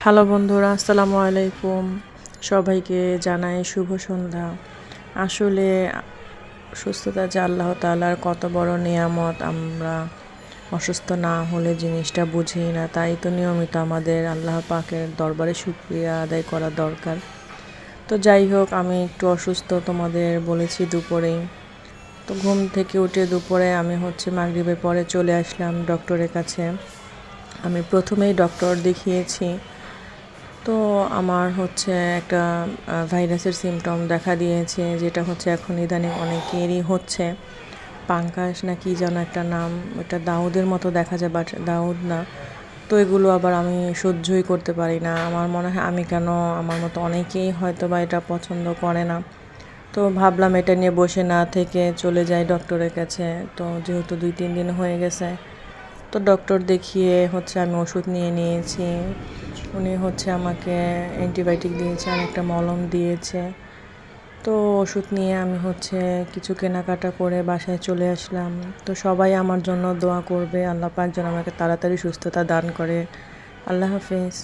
Hello বন্ধুরা, আসসালামু আলাইকুম। সবাইকে জানাই শুভ সন্ধ্যা। আসলে সুস্থতা যে আল্লাহ তাআলার কত বড় নিয়ামত, আমরা অসুস্থ না হলে জিনিসটা বুঝি না। তাই তো নিয়মিত আমাদের আল্লাহ পাকের দরবারে শুকরিয়া আদায় করা দরকার। তো যাই হোক, আমি একটু অসুস্থ, তোমাদের বলেছি দুপুরেই। তো ঘুম থেকে উঠে দুপুরে আমি মাগরিবের পরে চলে আসলাম ডক্টরের কাছে। আমি প্রথমেই ডক্টর দেখিয়েছি। তো আমার একটা ভাইরাসের সিমটম দেখা দিয়েছে, যেটা এখন ইদানিং অনেকেরই হচ্ছে। পাঙ্কাস না কি যেন একটা নাম, ওটা দাউদের মতো দেখা যায়, বাট দাউদ না। তো এগুলো আবার আমি সহ্যই করতে পারি না। আমার মনে হয় আমি কেন, আমার মতো অনেকেই হয়তো বা এটা পছন্দ করে না। তো ভাবলাম এটা নিয়ে বসে না থেকে চলে যাই ডক্টরের কাছে। তো যেহেতু 2-3 দিন হয়ে গেছে, তো ডক্টর দেখিয়ে আমি ওষুধ নিয়ে নিয়েছি। উনি আমাকে অ্যান্টিবায়োটিক দিয়েছে আর একটা মলম দিয়েছে। তো ওষুধ নিয়ে আমি কিছু কেনাকাটা করে বাসায় চলে আসলাম। তো সবাই আমার জন্য দোয়া করবে, আল্লাহ পাক যেন আমাকে তাড়াতাড়ি সুস্থতা দান করে। আল্লাহ হাফেজ।